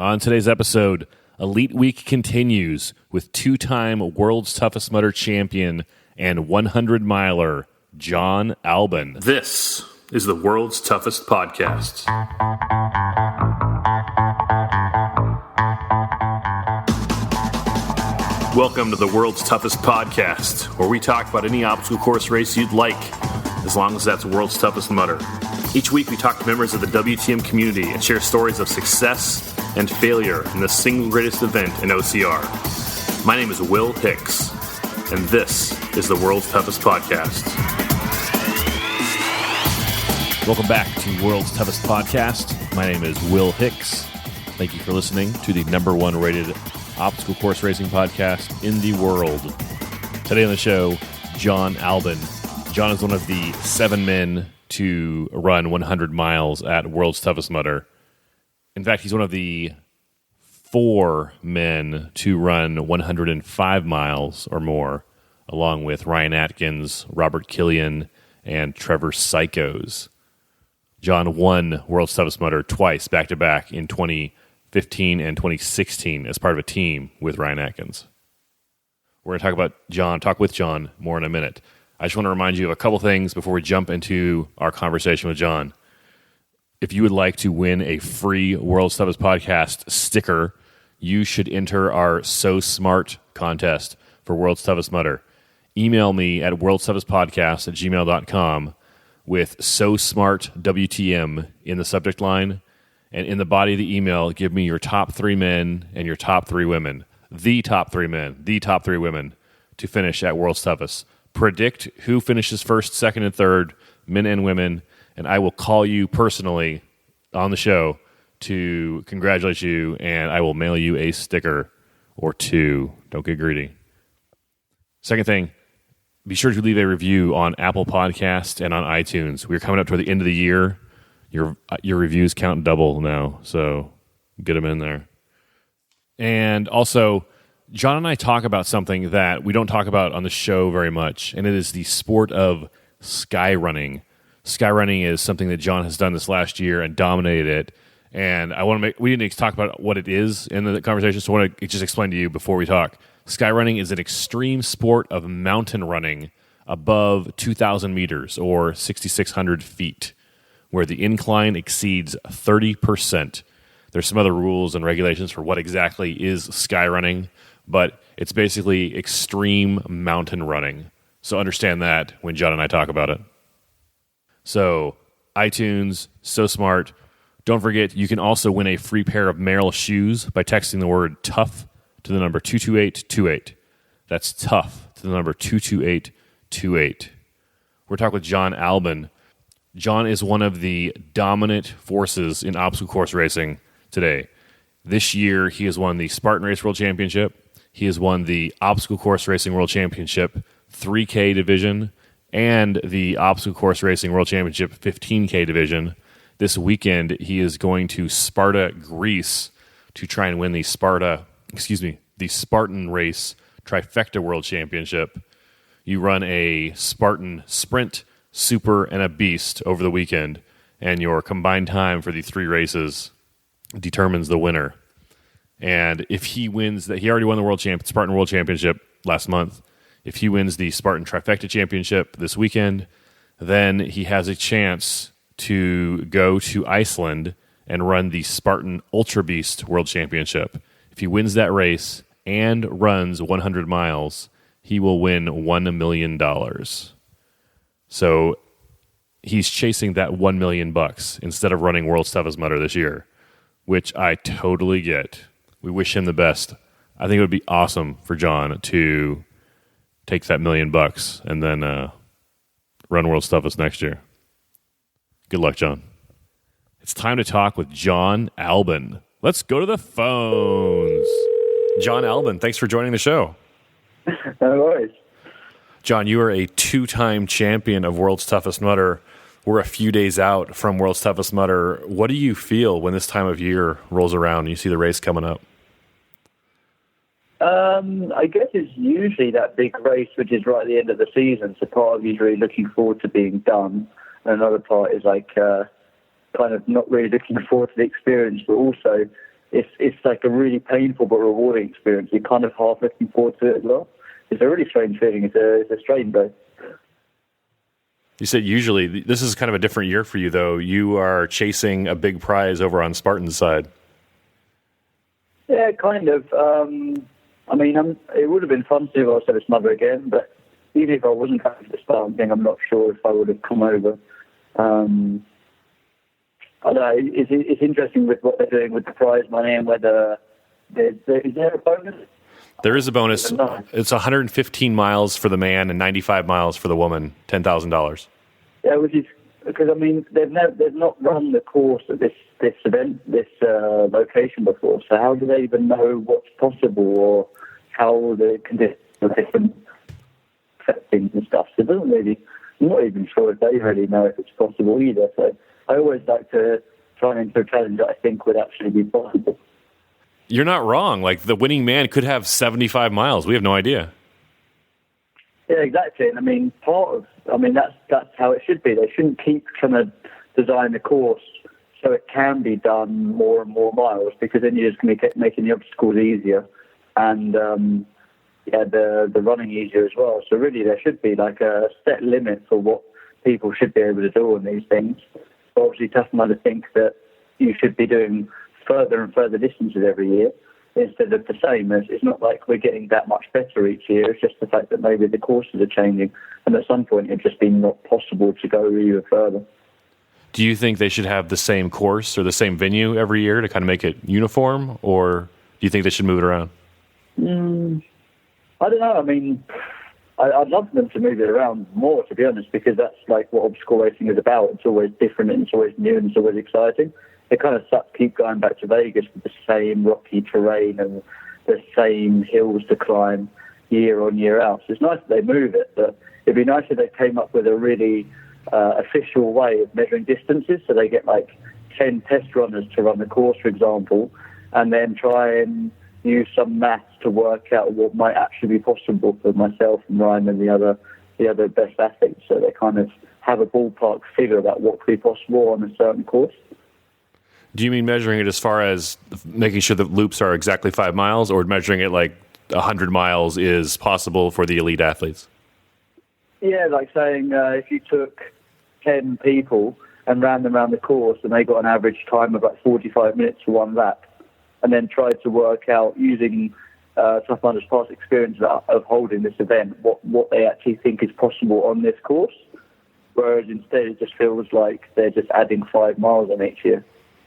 On today's episode, Elite Week continues with two-time World's Toughest Mudder champion and 100-miler Jon Albon. This is the World's Toughest Podcast. Welcome to the World's Toughest Podcast, where we talk about any obstacle course race you'd like, as long as that's World's Toughest Mudder. Each week we talk to members of the WTM community and share stories of success and failure in the single greatest event in OCR. My name is Will Hicks, and this is the World's Toughest Podcast. Welcome back to World's Toughest Podcast. My name is Will Hicks. Thank you for listening to the number one rated obstacle course racing podcast in the world. Today on the show, Jon Albon. Jon is one of the 7 men to run 100 miles at World's Toughest Mudder. In fact, he's one of the 4 men to run 105 miles or more, along with Ryan Atkins, Robert Killian, and Trevor Psychos. Jon won World's Toughest Mudder twice, back-to-back, in 2015 and 2016 as part of a team with Ryan Atkins. We're going to talk with Jon more in a minute. I just want to remind you of a couple things before we jump into our conversation with Jon. If you would like to win a free World's Toughest Podcast sticker, you should enter our So Smart contest for World's Toughest Mudder. Email me at worldstoughestpodcast@gmail.com with So Smart WTM in the subject line, and in the body of the email, give me your top 3 men and your top 3 women. The top 3 men, the top 3 women to finish at World's Toughest. Predict who finishes first, second, and third, men and women, and I will call you personally on the show to congratulate you, and I will mail you a sticker or 2. Don't get greedy. Second thing, be sure to leave a review on Apple Podcasts and on iTunes. We're coming up toward the end of the year. Your reviews count double now, so get them in there. And also, Jon and I talk about something that we don't talk about on the show very much, and it is the sport of skyrunning. Skyrunning is something that Jon has done this last year and dominated it. And we didn't talk about what it is in the conversation, so I want to just explain to you before we talk. Skyrunning is an extreme sport of mountain running above 2,000 meters or 6,600 feet, where the incline exceeds 30%. There's some other rules and regulations for what exactly is skyrunning, but it's basically extreme mountain running. So understand that when Jon and I talk about it. So, iTunes, So Smart. Don't forget, you can also win a free pair of Merrell shoes by texting the word TOUGH to the number 22828. That's TOUGH to the number 22828. We're talking with Jon Albon. Jon is one of the dominant forces in obstacle course racing today. This year, he has won the Spartan Race World Championship. He has won the Obstacle Course Racing World Championship 3K division and the Obstacle Course Racing World Championship 15K division. This weekend, he is going to Sparta, Greece, to try and win the Spartan Race Trifecta World Championship. You run a Spartan Sprint, Super, and a Beast over the weekend, and your combined time for the 3 races determines the winner. And if he wins that, he already won the Spartan World Championship last month. If he wins the Spartan Trifecta Championship this weekend, then he has a chance to go to Iceland and run the Spartan Ultra Beast World Championship. If he wins that race and runs 100 miles, he will win $1 million. So he's chasing that $1 million instead of running World's Toughest Mudder this year, which I totally get. We wish him the best. I think it would be awesome for Jon to take that $1 million and then run World's Toughest next year. Good luck, Jon. It's time to talk with Jon Albon. Let's go to the phones. Jon Albon, thanks for joining the show. No worries. Jon, you are a 2-time champion of World's Toughest Mudder. We're a few days out from World's Toughest Mudder. What do you feel when this time of year rolls around and you see the race coming up? I guess it's usually that big race, which is right at the end of the season. So part of you is really looking forward to being done. And another part is like kind of not really looking forward to the experience, but also it's like a really painful but rewarding experience. You're kind of half looking forward to it as well. It's a really strange feeling. It's a strange day. You said usually this is kind of a different year for you, though. You are chasing a big prize over on Spartan's side. Yeah, kind of. I mean, it would have been fun to do if I was at his mother again, but even if I wasn't going to the Spartan thing, I'm not sure if I would have come over. I don't know. It's interesting with what they're doing with the prize money and whether is there a bonus? There is a bonus. It's 115 miles for the man and 95 miles for the woman, $10,000. Yeah, which is because I mean they've not run the course at this event, this location before. So how do they even know what's possible or how the conditions are different things and stuff? So it doesn't really. I'm not even sure if they really know if it's possible either. So I always like to try and enter a challenge that I think would actually be possible. You're not wrong. Like, the winning man could have 75 miles. We have no idea. Yeah, exactly. And I mean, that's how it should be. They shouldn't keep trying to design the course so it can be done more and more miles, because then you're just going to be making the obstacles easier and the running easier as well. So really, there should be like a set limit for what people should be able to do on these things. But obviously, Tough Mudder think that you should be doing further and further distances every year instead of the same. It's not like we're getting that much better each year. It's just the fact that maybe the courses are changing, and at some point it'd just be not possible to go even further. Do you think they should have the same course or the same venue every year to kind of make it uniform, or do you think they should move it around? I don't know. I mean, I'd love them to move it around more, to be honest, because that's like what obstacle racing is about. It's always different and it's always new and it's always exciting. It kind of sucks keep going back to Vegas with the same rocky terrain and the same hills to climb year on, year out. So it's nice that they move it, but it'd be nice if they came up with a really official way of measuring distances. So they get like 10 test runners to run the course, for example, and then try and use some maths to work out what might actually be possible for myself and Ryan and the other best athletes. So they kind of have a ballpark figure about what could be possible on a certain course. Do you mean measuring it as far as making sure that loops are exactly 5 miles, or measuring it like 100 miles is possible for the elite athletes? Yeah, like saying if you took 10 people and ran them around the course and they got an average time of like 45 minutes for one lap, and then tried to work out using Tough Mudder's past experience of holding this event, what they actually think is possible on this course, whereas instead it just feels like they're just adding 5 miles on each year,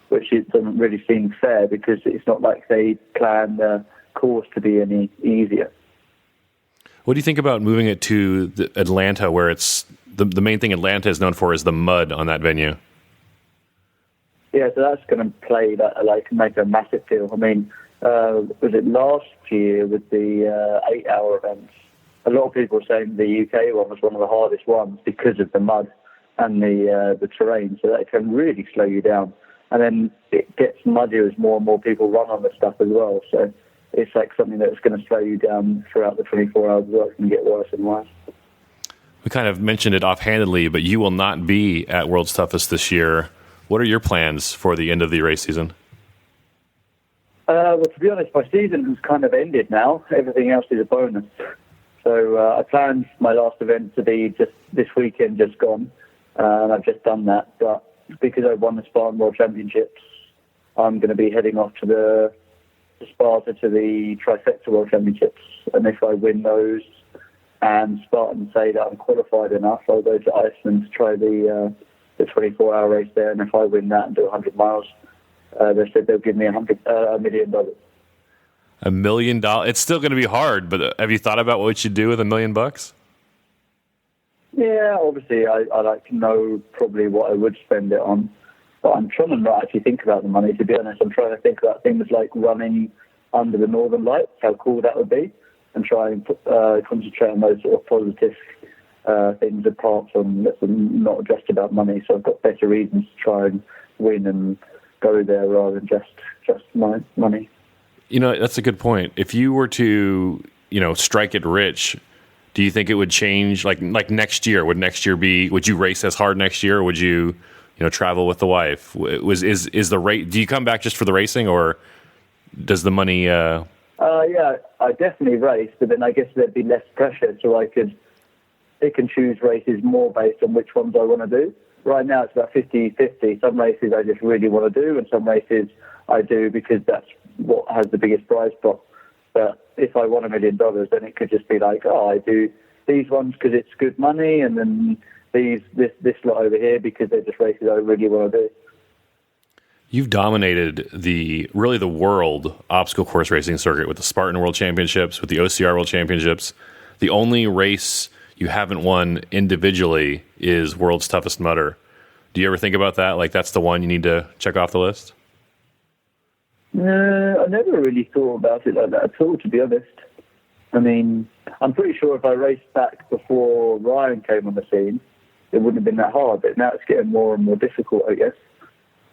which it doesn't really seem fair because it's not like they plan the course to be any easier. What do you think about moving it to Atlanta, where it's the main thing Atlanta is known for is the mud on that venue? Yeah, so that's going to play make a massive deal. I mean, was it last year with the 8-hour events? A lot of people were saying the UK one was one of the hardest ones because of the mud and the terrain, so that can really slow you down. And then it gets muddier as more and more people run on the stuff as well. So it's like something that's going to slow you down throughout the 24 hours as well. It can get worse and worse. We kind of mentioned it offhandedly, but you will not be at World's Toughest this year. What are your plans for the end of the race season? Well, to be honest, my season has kind of ended now. Everything else is a bonus. So I planned my last event to be just this weekend, just gone, and I've just done that. But because I won the Spartan World Championships, I'm going to be heading off to the Sparta to the Trifecta World Championships. And if I win those and Spartan say that I'm qualified enough, I'll go to Iceland to try the 24-hour race there. And if I win that and do 100 miles, they said they'll give me $1 million. $1 million? It's still going to be hard, but have you thought about what you should do with $1 million? Yeah, obviously, I like to know probably what I would spend it on. But I'm trying to not actually think about the money, to be honest. I'm trying to think about things like running under the Northern Lights, how cool that would be, and try and concentrate on those sort of positive things apart from not just about money. So I've got better reasons to try and win and go there rather than just my money. You know, that's a good point. If you were to, strike it rich, do you think it would change? Like next year, would you race as hard next year, or would you, travel with the wife? Do you come back just for the racing, or Does the money... Yeah, I definitely race, but then I guess there'd be less pressure, so I could pick and choose races more based on which ones I want to do. Right now it's about 50-50. Some races I just really want to do, and some races I do because that's what has the biggest prize pot. But if I won $1 million, then it could just be like, oh, I do these ones because it's good money, and then this lot over here because they're just races I really want to do. You've dominated the world obstacle course racing circuit with the Spartan World Championships, with the OCR World Championships. The only race you haven't won individually is World's Toughest Mudder. Do you ever think about that? Like, that's the one you need to check off the list? No, I never really thought about it like that at all, to be honest. I mean, I'm pretty sure if I raced back before Ryan came on the scene, it wouldn't have been that hard, but now it's getting more and more difficult, I guess.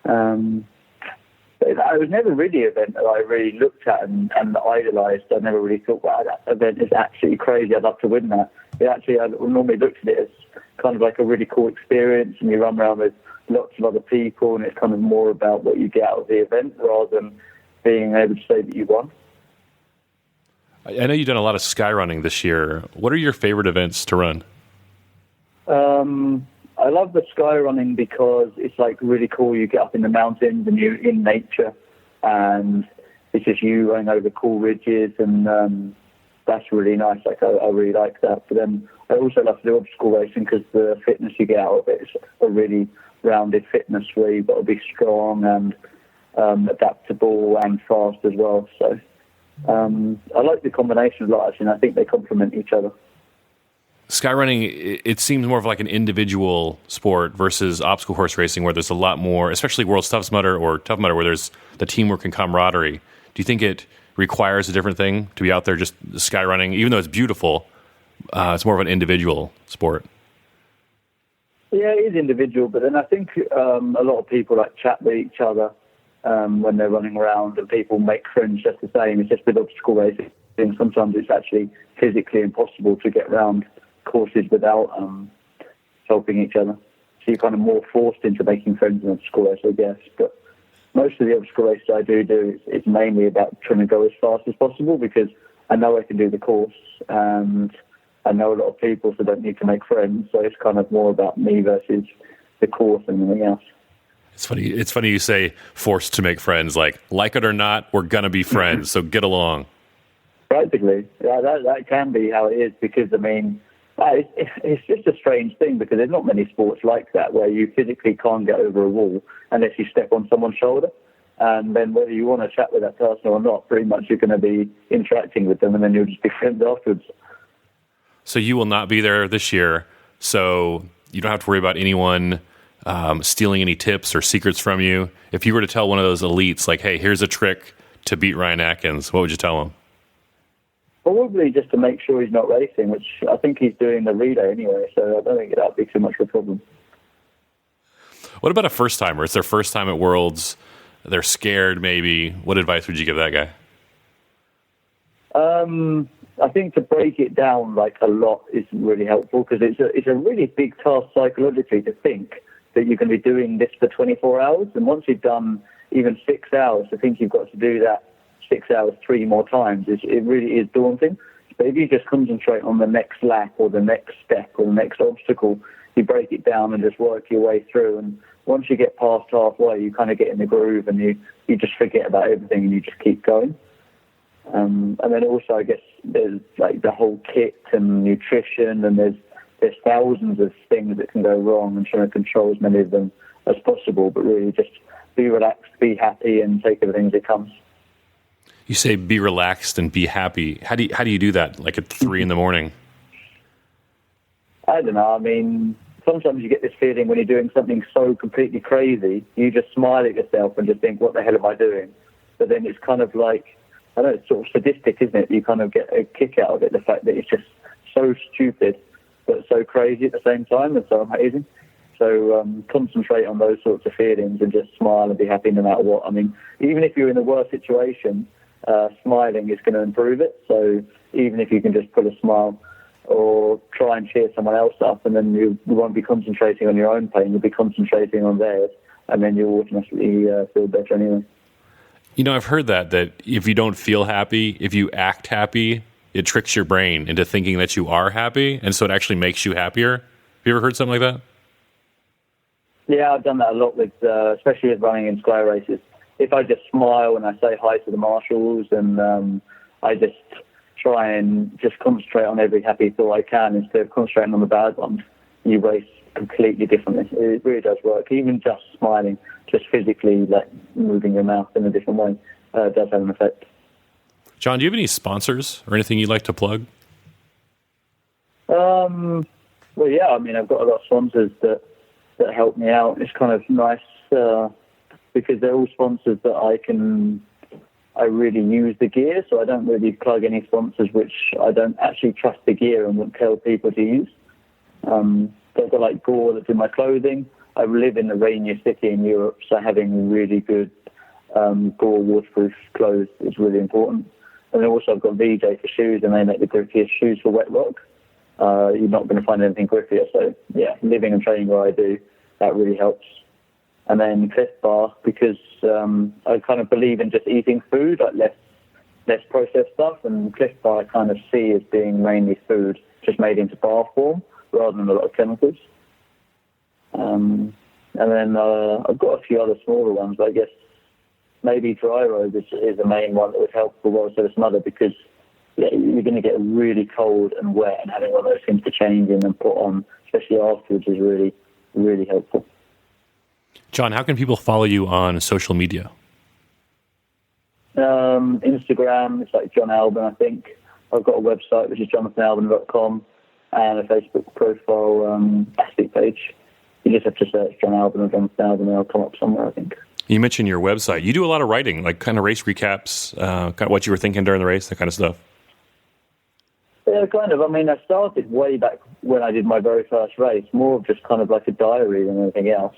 But it was never really an event that I really looked at and idolised. I never really thought, wow, that event is actually crazy, I'd love to win that. I normally looked at it as kind of like a really cool experience, and you run around with lots of other people, and it's kind of more about what you get out of the event rather than being able to say that you won. I know you've done a lot of skyrunning this year. What are your favorite events to run? I love the skyrunning because it's like really cool. You get up in the mountains and you're in nature, and it's just you running over cool ridges, and that's really nice. Like I really like that. But then I also love to do obstacle racing because the fitness you get out of it is a really rounded fitness where you've got to be strong and adaptable and fast as well. So I like the combination of lots, and I think they complement each other. Skyrunning, it seems more of like an individual sport versus obstacle course racing, where there's a lot more, especially World's Toughest Mudder or Tough Mudder, where there's the teamwork and camaraderie. Do you think it requires a different thing to be out there just skyrunning? Even though it's beautiful, it's more of an individual sport. Yeah, it is individual, but then I think a lot of people like chat with each other when they're running around, and people make friends just the same. It's just with obstacle racing. Sometimes it's actually physically impossible to get around courses without helping each other. So you're kind of more forced into making friends in obstacle race, I guess. But most of the obstacle races I do is mainly about trying to go as fast as possible because I know I can do the course and I know a lot of people, so I don't need to make friends. So it's kind of more about me versus the course and anything else. It's funny you say forced to make friends. Like it or not, we're going to be friends, so get along. Practically. Yeah, that can be how it is because, I mean, it's just a strange thing because there's not many sports like that where you physically can't get over a wall unless you step on someone's shoulder. And then whether you want to chat with that person or not, pretty much you're going to be interacting with them and then you'll just be friends afterwards. So you will not be there this year, so you don't have to worry about anyone stealing any tips or secrets from you. If you were to tell one of those elites, like, hey, here's a trick to beat Ryan Atkins, what would you tell him? Probably just to make sure he's not racing, which I think he's doing the relay anyway, so I don't think that would be too much of a problem. What about a first-timer? It's their first time at Worlds. They're scared, maybe. What advice would you give that guy? I think to break it down like a lot is really helpful because it's a really big task psychologically to think that you're going to be doing this for 24 hours. And once you've done even 6 hours, to think you've got to do that 6 hours 3 more times, it really is daunting. But if you just concentrate on the next lap or the next step or the next obstacle, you break it down and just work your way through. And once you get past halfway, you kind of get in the groove and you just forget about everything and you just keep going. And then also, I guess, there's like the whole kit and nutrition, and there's thousands of things that can go wrong, and trying to control as many of them as possible, but really just be relaxed, be happy, and take everything as it comes. You say be relaxed and be happy. How do you do that, like at 3 a.m? I don't know. I mean, sometimes you get this feeling when you're doing something so completely crazy, you just smile at yourself and just think, what the hell am I doing? But then it's kind of like, I know it's sort of sadistic, isn't it? You kind of get a kick out of it, the fact that it's just so stupid, but so crazy at the same time and so amazing. So concentrate on those sorts of feelings and just smile and be happy no matter what. I mean, even if you're in the worst situation, smiling is going to improve it. So even if you can just put a smile or try and cheer someone else up, and then you won't be concentrating on your own pain, you'll be concentrating on theirs, and then you'll automatically feel better anyway. I've heard that if you don't feel happy, if you act happy, it tricks your brain into thinking that you are happy, and so it actually makes you happier. Have you ever heard something like that? Yeah, I've done that a lot with, especially with running in sky races. If I just smile and I say hi to the marshals, and I just try and just concentrate on every happy thought I can instead of concentrating on the bad ones, you race completely differently. It really does work. Even just smiling, just physically, like moving your mouth in a different way, does have an effect. Jon, do you have any sponsors or anything you'd like to plug? Well, yeah, I mean, I've got a lot of sponsors that help me out. It's kind of nice because they're all sponsors that I really use the gear, so I don't really plug any sponsors which I don't actually trust the gear and wouldn't tell people to use. They've got like Gore that do my clothing. I live in the rainiest city in Europe, so having really good Gore waterproof clothes is really important. And then also I've got VJ for shoes, and they make the grippiest shoes for wet rock. You're not going to find anything grippier. So yeah, living and training where I do, that really helps. And then Cliff Bar, because I kind of believe in just eating food, like less processed stuff. And Cliff Bar I kind of see as being mainly food, just made into bar form, rather than a lot of chemicals. And then I've got a few other smaller ones, but I guess maybe Dry Robe is the main one that would help for World Service Mother, because you're going to get really cold and wet, and having one of those things to change in and put on, especially afterwards, is really, really helpful. Jon, how can people follow you on social media? Instagram, it's like Jon Albon, I think. I've got a website, which is jonathanalbon.com, and a Facebook profile athlete page. You just have to search Jon Albon or Jonathan Albon, and it'll come up somewhere, I think. You mentioned your website. You do a lot of writing, like kind of race recaps, kind of what you were thinking during the race, that kind of stuff. Yeah, kind of. I mean, I started way back when I did my very first race, more of just kind of like a diary than anything else.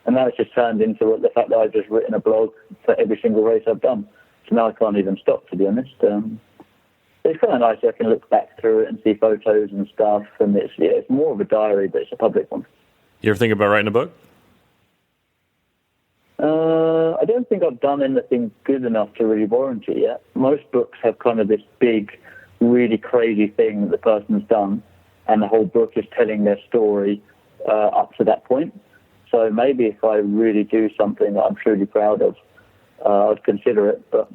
And now it's just turned into the fact that I've just written a blog for every single race I've done. So now I can't even stop, to be honest. It's kind of nice. I can look back through it and see photos and stuff. And it's more of a diary, but it's a public one. You ever think about writing a book? I don't think I've done anything good enough to really warrant it yet. Most books have kind of this big, really crazy thing that the person's done, and the whole book is telling their story up to that point. So maybe if I really do something that I'm truly proud of, I'd consider it. But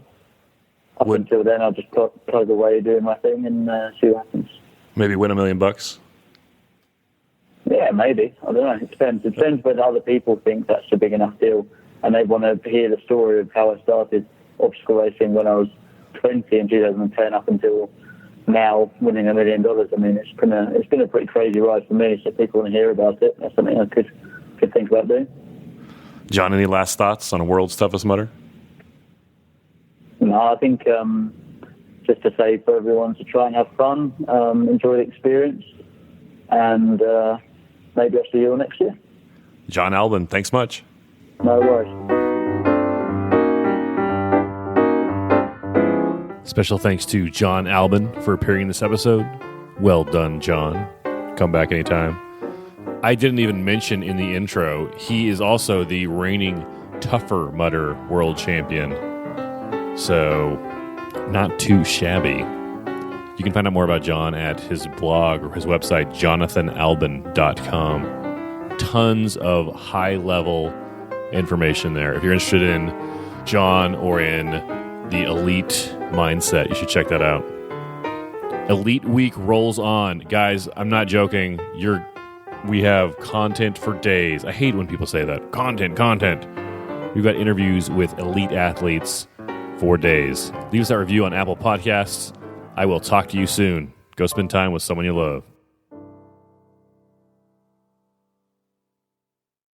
up until then, I'll just plug away doing my thing and see what happens. Maybe win $1 million? Yeah, maybe. I don't know. It depends. It depends whether other people think that's a big enough deal and they want to hear the story of how I started obstacle racing when I was 20 in 2010 up until now, winning $1 million. I mean, it's been a pretty crazy ride for me, so people want to hear about it. That's something I could think about doing. Jon, any last thoughts on World's Toughest Mudder? No, I think just to say for everyone to try and have fun, enjoy the experience, and maybe I'll see you all next year. Jon Albon, thanks much. No worries. Special thanks to Jon Albon for appearing in this episode. Well done, Jon. Come back anytime. I didn't even mention in the intro, he is also the reigning Tougher Mudder World Champion. So, not too shabby. You can find out more about Jon at his blog or his website, jonathanalbon.com. Tons of high-level information there. If you're interested in Jon or in the elite mindset, you should check that out. Elite Week rolls on. Guys, I'm not joking. We have content for days. I hate when people say that. Content. We've got interviews with elite athletes for days. Leave us a review on Apple Podcasts. I will talk to you soon. Go spend time with someone you love.